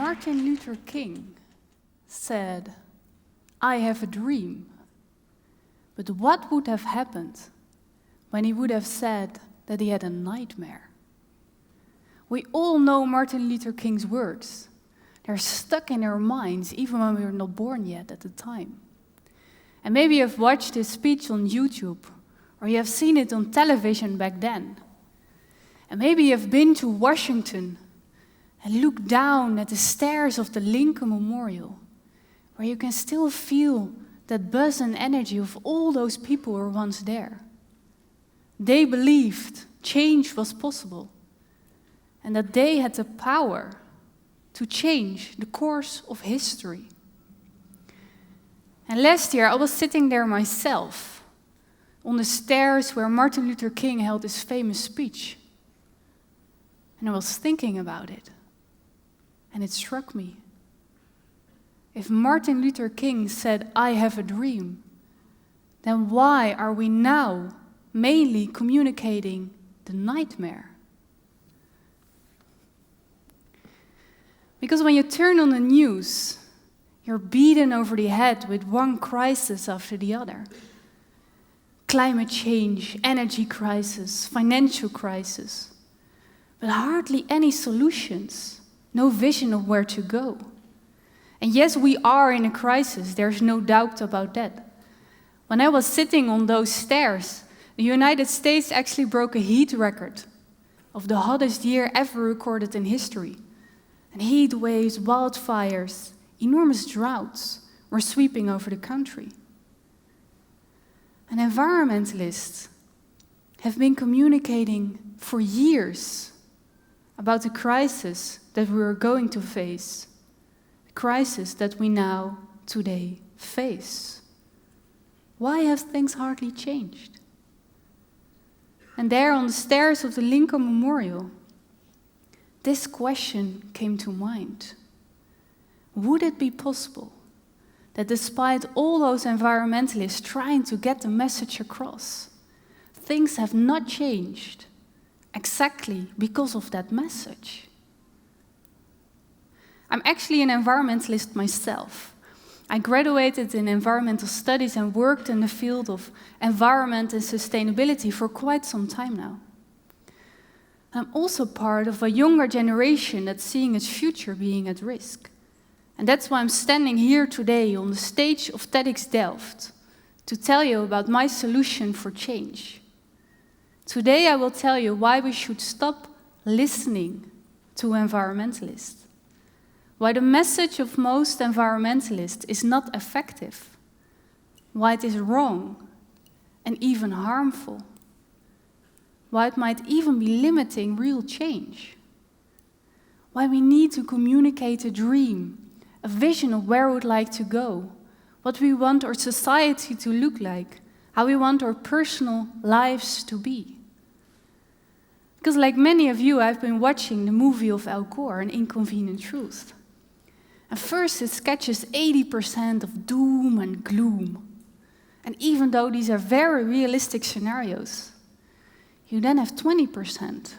Martin Luther King said, "I have a dream," but what would have happened when he would have said that he had a nightmare? We all know Martin Luther King's words. They're stuck in our minds, even when we were not born yet at the time. And maybe you've watched his speech on YouTube, or you have seen it on television back then. And maybe you've been to Washington and looked down at the stairs of the Lincoln Memorial, where you can still feel that buzz and energy of all those people who were once there. They believed change was possible, and that they had the power to change the course of history. And last year I was sitting there myself, on the stairs where Martin Luther King held his famous speech. And I was thinking about it, and it struck me. If Martin Luther King said, "I have a dream," then why are we now mainly communicating the nightmare? Because when you turn on the news, you're beaten over the head with one crisis after the other. Climate change, energy crisis, financial crisis, but hardly any solutions, no vision of where to go. And yes, we are in a crisis, there's no doubt about that. When I was sitting on those stairs, the United States actually broke a heat record of the hottest year ever recorded in history. And heat waves, wildfires, enormous droughts were sweeping over the country. And environmentalists have been communicating for years about the crisis that we were going to face, the crisis that we now, today, face. Why have things hardly changed? And there on the stairs of the Lincoln Memorial, this question came to mind. Would it be possible that despite all those environmentalists trying to get the message across, things have not changed exactly because of that message? I'm actually an environmentalist myself. I graduated in environmental studies and worked in the field of environment and sustainability for quite some time now. I'm also part of a younger generation that's seeing its future being at risk. And that's why I'm standing here today on the stage of TEDxDelft to tell you about my solution for change. Today I will tell you why we should stop listening to environmentalists, why the message of most environmentalists is not effective, why it is wrong and even harmful, why it might even be limiting real change, why we need to communicate a dream, a vision of where we would like to go, what we want our society to look like, how we want our personal lives to be. Because like many of you, I've been watching the movie of Al Gore, An Inconvenient Truth. And first it sketches 80% of doom and gloom. And even though these are very realistic scenarios, you then have 20%,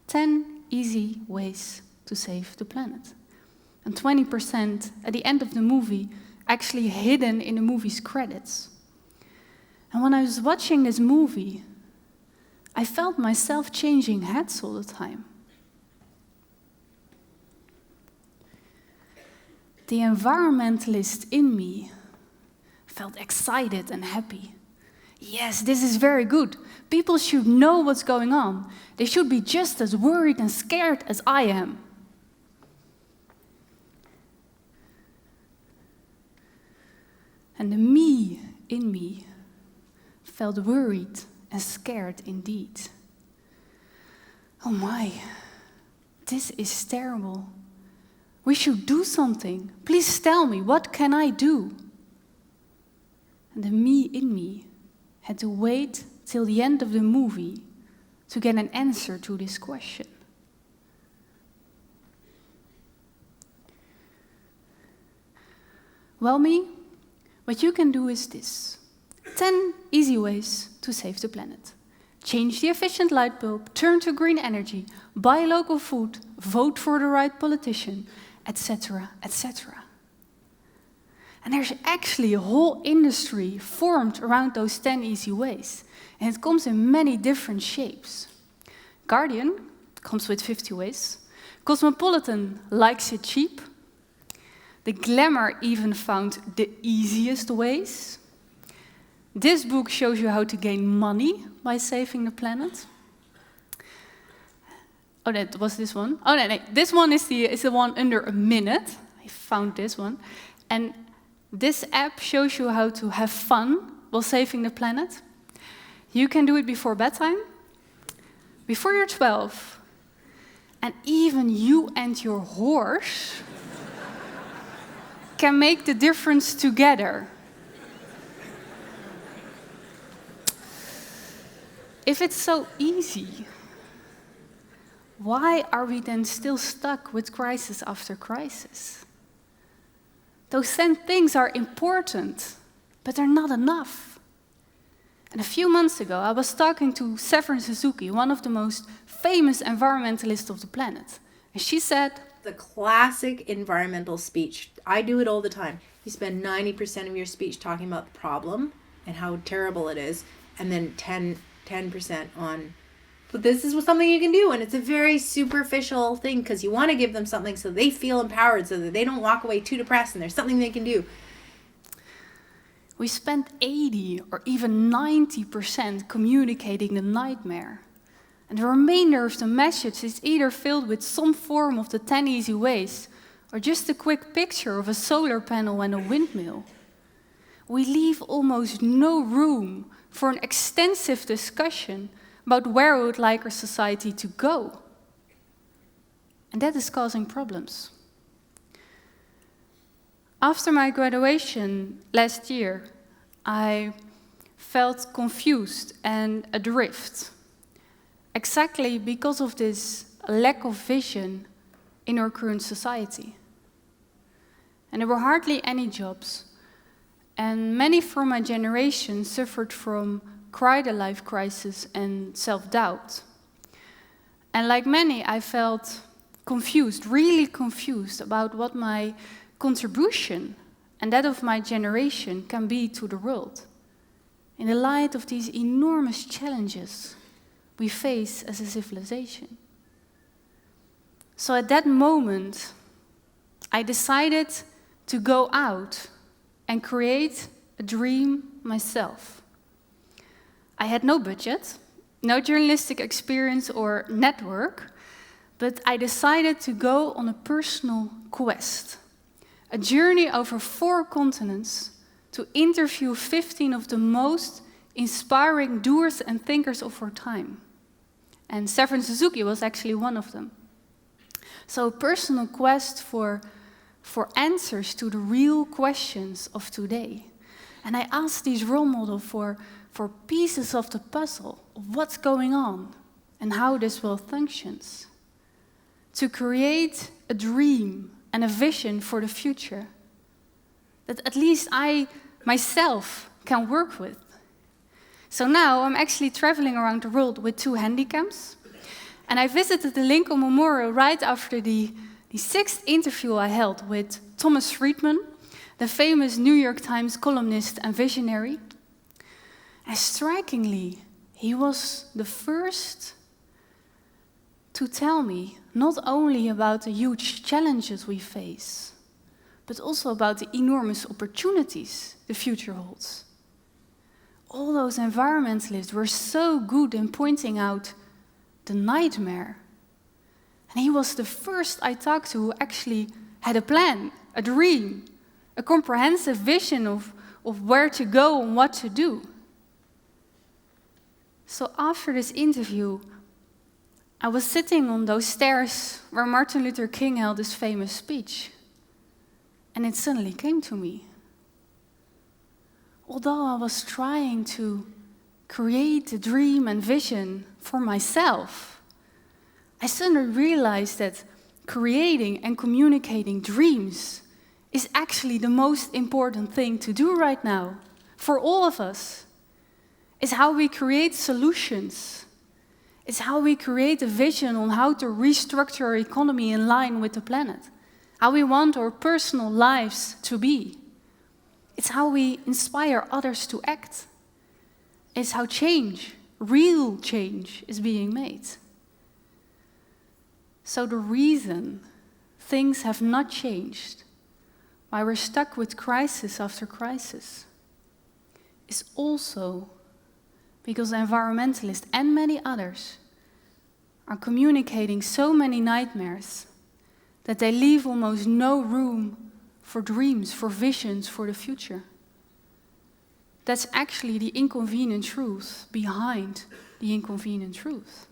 10 easy ways to save the planet. And 20% at the end of the movie, actually hidden in the movie's credits. And when I was watching this movie, I felt myself changing heads all the time. The environmentalist in me felt excited and happy. Yes, this is very good. People should know what's going on. They should be just as worried and scared as I am. And the me in me felt worried and scared indeed. Oh my, this is terrible. We should do something. Please tell me, what can I do? And the me in me had to wait till the end of the movie to get an answer to this question. Well, me, what you can do is this. 10 easy ways to save the planet. Change the efficient light bulb, turn to green energy, buy local food, vote for the right politician, etc., etc. And there's actually a whole industry formed around those 10 easy ways. And it comes in many different shapes. Guardian comes with 50 ways. Cosmopolitan likes it cheap. The Glamour even found the easiest ways. This book shows you how to gain money by saving the planet. Oh, that was this one. Oh, no. This one is the one under a minute. I found this one. And this app shows you how to have fun while saving the planet. You can do it before bedtime, before you're 12, and even you and your horse can make the difference together. If it's so easy, why are we then still stuck with crisis after crisis? Those 10 things are important, but they're not enough. And a few months ago, I was talking to Severin Suzuki, one of the most famous environmentalists of the planet. And she said, the classic environmental speech, I do it all the time. You spend 90% of your speech talking about the problem and how terrible it is, and then 10% on, but this is something you can do. And it's a very superficial thing because you want to give them something so they feel empowered, so that they don't walk away too depressed and there's something they can do. We spend 80 or even 90% communicating the nightmare. And the remainder of the message is either filled with some form of the 10 easy ways or just a quick picture of a solar panel and a windmill. We leave almost no room for an extensive discussion about where we would like our society to go. And that is causing problems. After my graduation last year, I felt confused and adrift, exactly because of this lack of vision in our current society. And there were hardly any jobs, and many from my generation suffered from quite-a-life crisis and self-doubt. And like many, I felt confused, really confused about what my contribution and that of my generation can be to the world in the light of these enormous challenges we face as a civilization. So at that moment, I decided to go out and create a dream myself. I had no budget, no journalistic experience or network, but I decided to go on a personal quest, a journey over 4 continents to interview 15 of the most inspiring doers and thinkers of our time. And Severin Suzuki was actually one of them. So a personal quest for answers to the real questions of today. And I asked these role models for pieces of the puzzle of what's going on and how this world functions. To create a dream and a vision for the future that at least I myself can work with. So now I'm actually traveling around the world with 2 handicaps. And I visited the Lincoln Memorial right after the 6th interview I held with Thomas Friedman, the famous New York Times columnist and visionary. And strikingly, he was the first to tell me not only about the huge challenges we face, but also about the enormous opportunities the future holds. All those environmentalists were so good in pointing out the nightmare. And he was the first I talked to who actually had a plan, a dream, a comprehensive vision of where to go and what to do. So after this interview, I was sitting on those stairs where Martin Luther King held his famous speech. And it suddenly came to me. Although I was trying to create a dream and vision for myself, I suddenly realized that creating and communicating dreams is actually the most important thing to do right now for all of us. It's how we create solutions. It's how we create a vision on how to restructure our economy in line with the planet. how we want our personal lives to be. It's how we inspire others to act. It's how change, real change, is being made. So the reason things have not changed, why we're stuck with crisis after crisis, is also because environmentalists and many others are communicating so many nightmares that they leave almost no room for dreams, for visions, for the future. That's actually the inconvenient truth behind the inconvenient truth.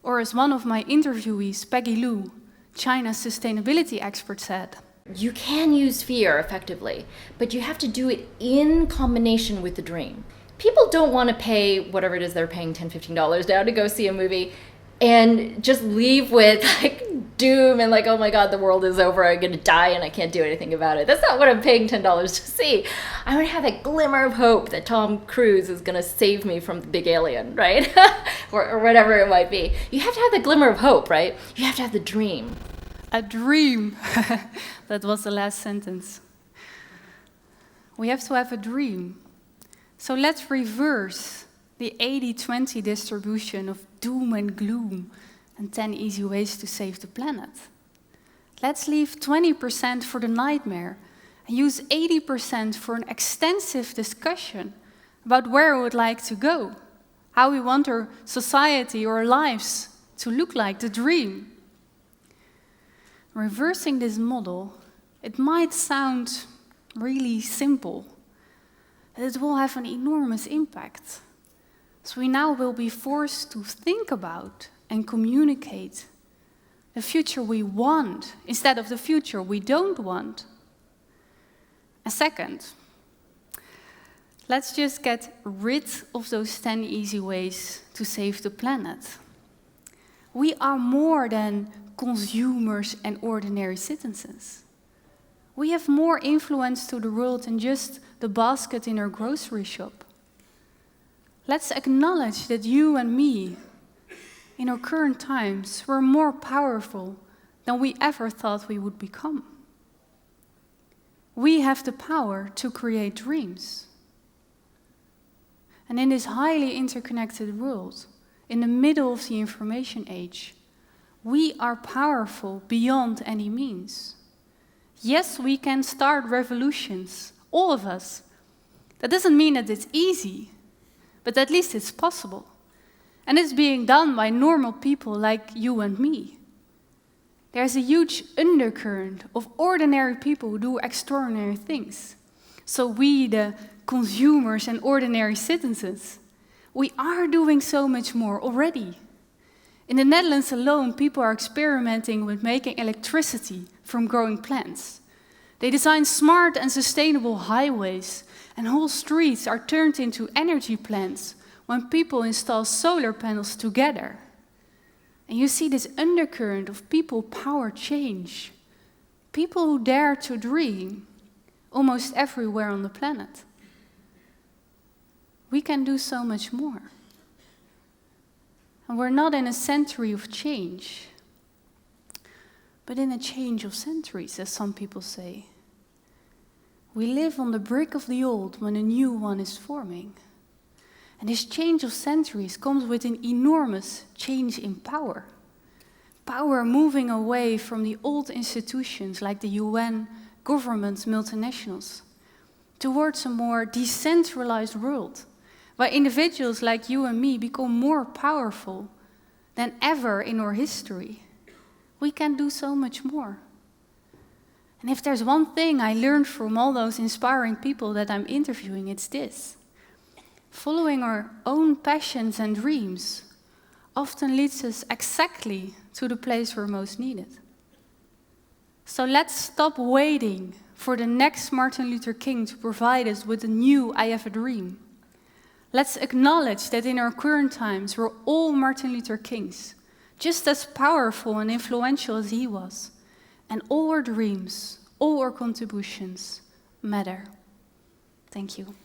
Or as one of my interviewees, Peggy Liu, China's sustainability expert, said, you can use fear effectively, but you have to do it in combination with the dream. People don't want to pay whatever it is they're paying, $10, $15 now to go see a movie and just leave with like doom and like, oh my God, the world is over, I'm gonna die and I can't do anything about it. That's not what I'm paying $10 to see. I want to have that glimmer of hope that Tom Cruise is gonna save me from the big alien, right? or whatever it might be. You have to have the glimmer of hope, right? You have to have the dream. A dream. That was the last sentence. We have to have a dream. So let's reverse the 80-20 distribution of doom and gloom and 10 easy ways to save the planet. Let's leave 20% for the nightmare and use 80% for an extensive discussion about where we would like to go, how we want our society or our lives to look like, the dream. Reversing this model, it might sound really simple, but it will have an enormous impact. So we now will be forced to think about and communicate the future we want instead of the future we don't want. And second, let's just get rid of those 10 easy ways to save the planet. We are more than consumers and ordinary citizens. We have more influence to the world than just the basket in our grocery shop. Let's acknowledge that you and me, in our current times, we're more powerful than we ever thought we would become. We have the power to create dreams. And in this highly interconnected world, in the middle of the information age, we are powerful beyond any means. Yes, we can start revolutions, all of us. That doesn't mean that it's easy, but at least it's possible. And it's being done by normal people like you and me. There's a huge undercurrent of ordinary people who do extraordinary things. So we, the consumers and ordinary citizens, we are doing so much more already. In the Netherlands alone, people are experimenting with making electricity from growing plants. They design smart and sustainable highways, and whole streets are turned into energy plants when people install solar panels together. And you see this undercurrent of people-powered change. People who dare to dream almost everywhere on the planet. We can do so much more. And we're not in a century of change, but in a change of centuries, as some people say. We live on the brink of the old when a new one is forming. And this change of centuries comes with an enormous change in power. Power moving away from the old institutions like the UN, governments, multinationals, towards a more decentralized world, where individuals like you and me become more powerful than ever in our history. We can do so much more. And if there's one thing I learned from all those inspiring people that I'm interviewing, it's this. Following our own passions and dreams often leads us exactly to the place we're most needed. So let's stop waiting for the next Martin Luther King to provide us with a new I have a dream. Let's acknowledge that in our current times we're all Martin Luther Kings, just as powerful and influential as he was. And all our dreams, all our contributions matter. Thank you.